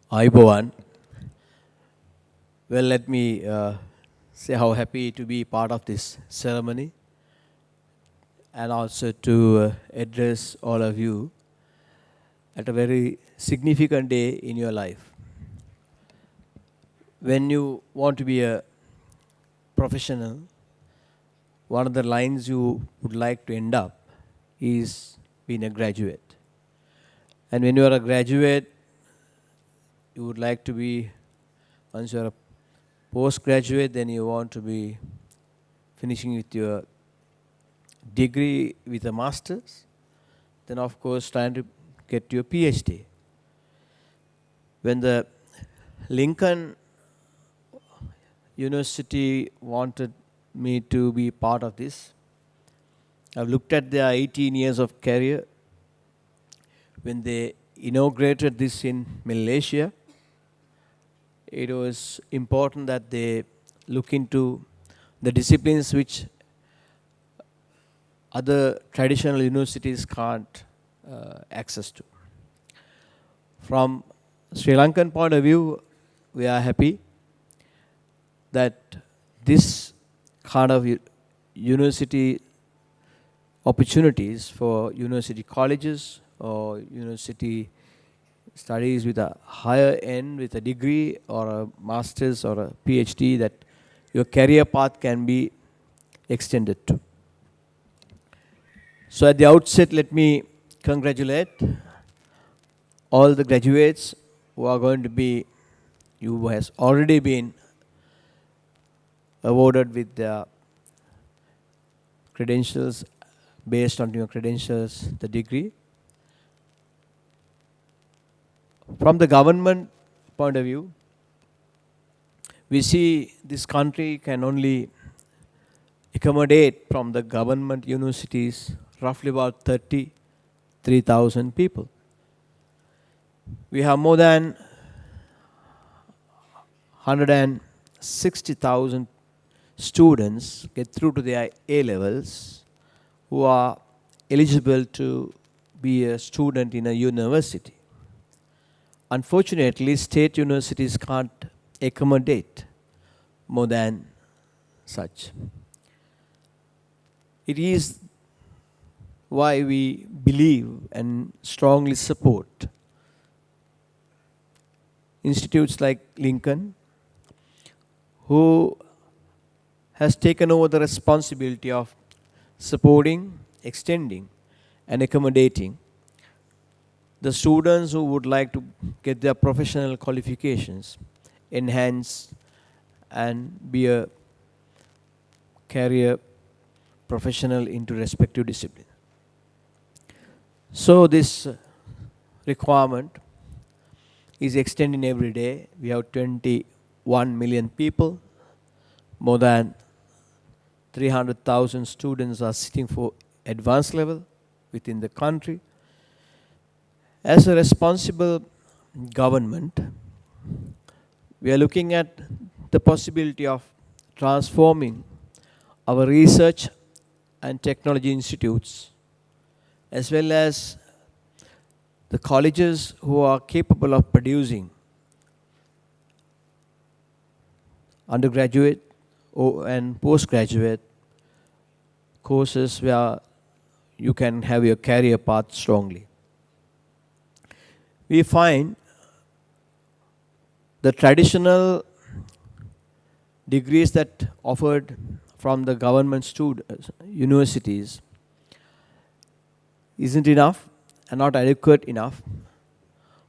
Aibowan. Well, let me say how happy to be part of this ceremony and also to address all of you at a very significant day in your life. When you want to be a professional, one of the lines you would like to end up is being a graduate. And when you are a graduate, you would like to be, once you are a postgraduate, then you want to be finishing with your degree with a master's, then of course trying to get your PhD. When the Lincoln University wanted me to be part of this, I've looked at their 18 years of career. When they inaugurated this in Malaysia, it was important that they look into the disciplines which other traditional universities can't access to. From Sri Lankan point of view, we are happy that this kind of university opportunities for university colleges or university studies with a higher end, with a degree or a master's or a PhD, that your career path can be extended to. So at the outset, let me congratulate all the graduates who are going to be, who has already been awarded with their credentials, based on your credentials, the degree. From the government point of view, we see this country can only accommodate from the government universities roughly about 33,000 people. We have more than 160,000 students get through to their A levels who are eligible to be a student in a university. Unfortunately, state universities can't accommodate more than such. It is why we believe and strongly support institutes like Lincoln, who has taken over the responsibility of supporting, extending, and accommodating the students who would like to get their professional qualifications enhanced and be a career professional into respective discipline. So this requirement is extending every day. We have 21 million people. More than 300,000 students are sitting for advanced level within the country. As a responsible government, we are looking at the possibility of transforming our research and technology institutes, as well as the colleges who are capable of producing undergraduate and postgraduate courses where you can have your career path strongly. We find the traditional degrees that offered from the government universities isn't enough and not adequate enough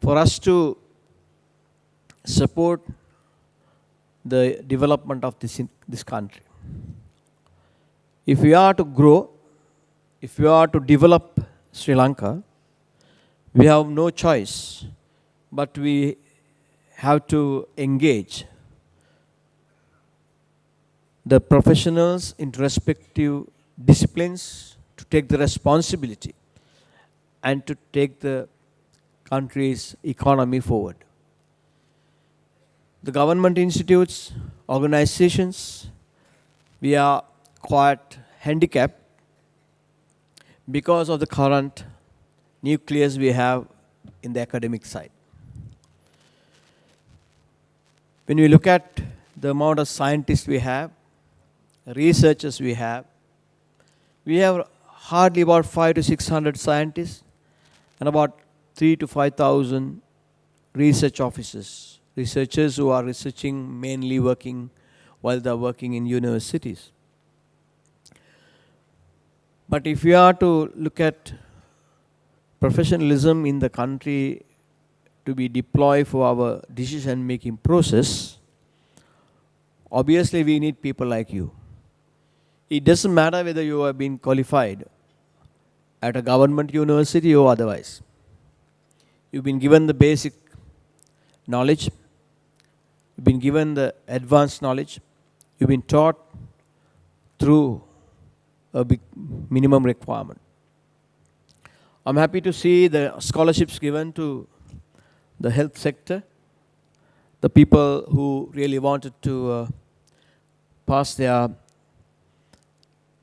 for us to support the development of this country. If we are to grow, if we are to develop Sri Lanka, we have no choice, but we have to engage the professionals into respective disciplines to take the responsibility and to take the country's economy forward. The government institutes, organizations, we are quite handicapped because of the current nucleus we have in the academic side. When we look at the amount of scientists we have, researchers we have hardly about 5 to 600 scientists and about 3 to 5,000 research officers, researchers who are researching, mainly working while they're working in universities. But if we are to look at professionalism in the country to be deployed for our decision making process, obviously we need people like you. It doesn't matter whether you have been qualified at a government university or otherwise. You've been given the basic knowledge, you've been given the advanced knowledge, you've been taught through a big minimum requirement. I'm happy to see the scholarships given to the health sector, the people who really wanted to pass their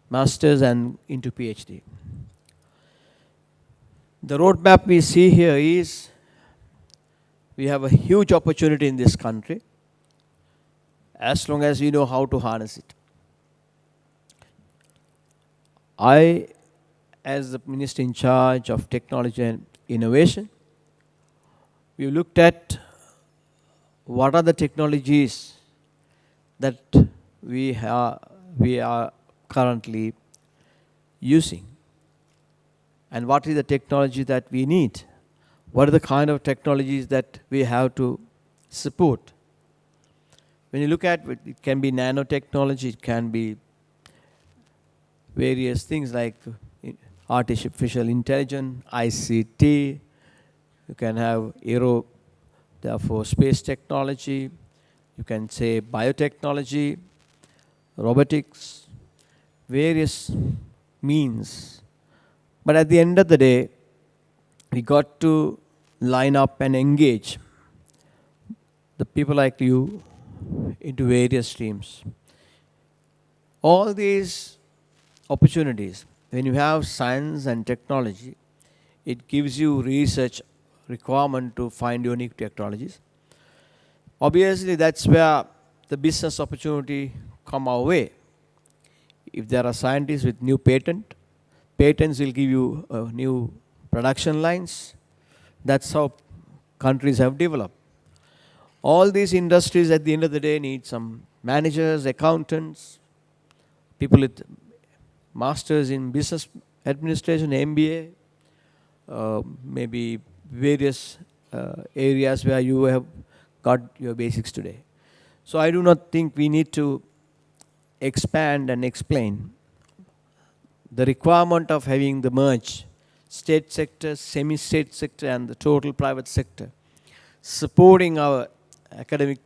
masters and into PhD. The roadmap we see here is we have a huge opportunity in this country as long as we know how to harness it. I, as the Minister in charge of technology and innovation, we looked at what are the technologies that we are currently using, and what is the technology that we need, what are the kind of technologies that we have to support. When you look at it, it can be nanotechnology, it can be various things like artificial intelligence, ICT, you can have aero, therefore space technology, you can say biotechnology, robotics, various means. But at the end of the day, we got to line up and engage the people like you into various streams. All these opportunities, when you have science and technology, it gives you research requirement to find unique technologies. Obviously, that's where the business opportunity come our way. If there are scientists with new patents will give you new production lines. That's how countries have developed. All these industries at the end of the day need some managers, accountants, people with masters in business administration, MBA, maybe various areas where you have got your basics today. So I do not think we need to expand and explain the requirement of having the merge, state sector, semi-state sector and the total private sector, supporting our academic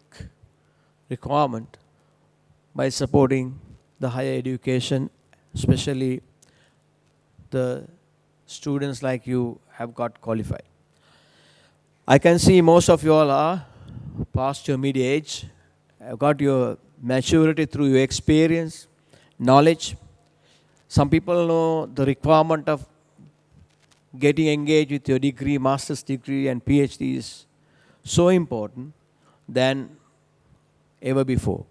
requirement by supporting the higher education, especially the students like you have got qualified. I can see most of you all are past your mid-age, have got your maturity through your experience, knowledge. Some people know the requirement of getting engaged with your degree, master's degree and PhD is so important than ever before.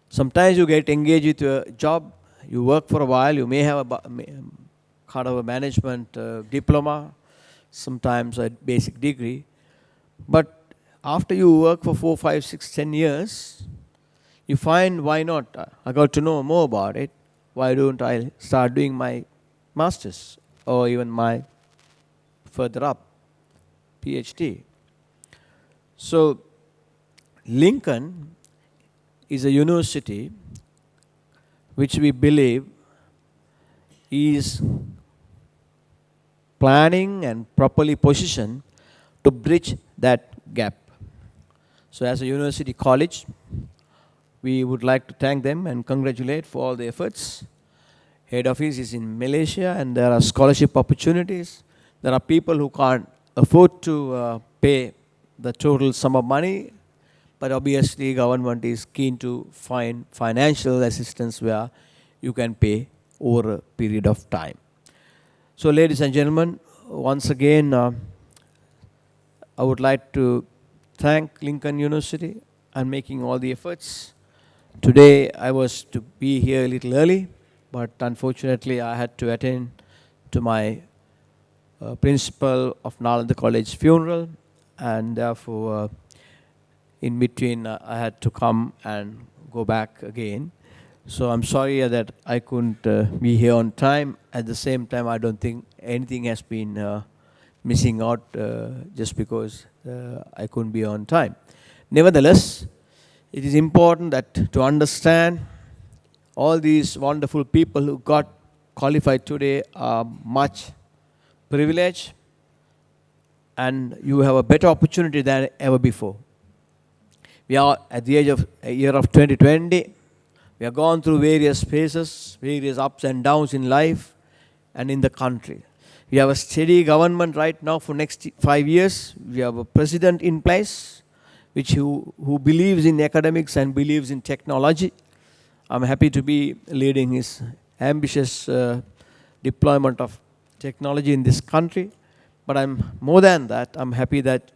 Sometimes you get engaged with your job, you work for a while, you may have a kind of a management diploma, sometimes a basic degree, but after you work for 4, 5, 6, 10 years, you find why not? I got to know more about it. Why don't I start doing my master's or even my further up PhD? So Lincoln is a university which we believe is planning and properly positioned to bridge that gap. So as a university college, we would like to thank them and congratulate for all the efforts. Head office is in Malaysia and there are scholarship opportunities. There are people who can't afford to pay the total sum of money, but obviously government is keen to find financial assistance where you can pay over a period of time. So ladies and gentlemen, once again, I would like to thank Lincoln University and making all the efforts. Today I was to be here a little early, but unfortunately I had to attend to my principal of Nalanda College funeral, and therefore in between I had to come and go back again. So I'm sorry that I couldn't be here on time. At the same time, I don't think anything has been missing out just because I couldn't be on time. Nevertheless, it is important that to understand all these wonderful people who got qualified today are much privileged, and you have a better opportunity than ever before. We are at the age of year of 2020. We have gone through various phases, various ups and downs in life and in the country. We have a steady government right now for next 5 years. We have a president in place who believes in academics and believes in technology. I'm happy to be leading his ambitious deployment of technology in this country. But I'm more than that. I'm happy that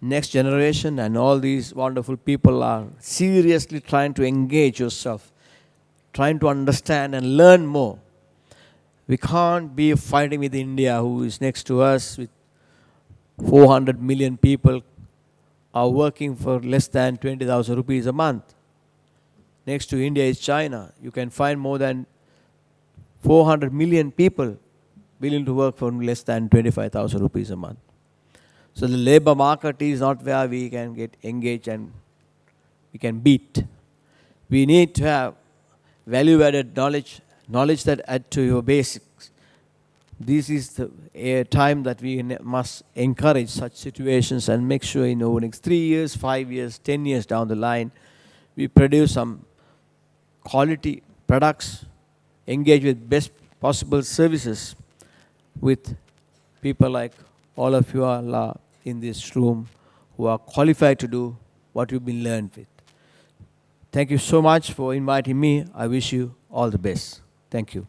next generation and all these wonderful people are seriously trying to engage yourself, trying to understand and learn more. We can't be fighting with India, who is next to us with 400 million people are working for less than 20,000 rupees a month. Next to India is China. You can find more than 400 million people willing to work for less than 25,000 rupees a month. So the labor market is not where we can get engaged and we can beat. We need to have value-added knowledge that add to your basics. This is a time that we must encourage such situations and make sure in over next 3 years, 5 years, 10 years down the line, we produce some quality products, engage with best possible services with people like all of you are in this room who are qualified to do what you've been learned with. Thank you so much for inviting me. I wish you all the best. Thank you.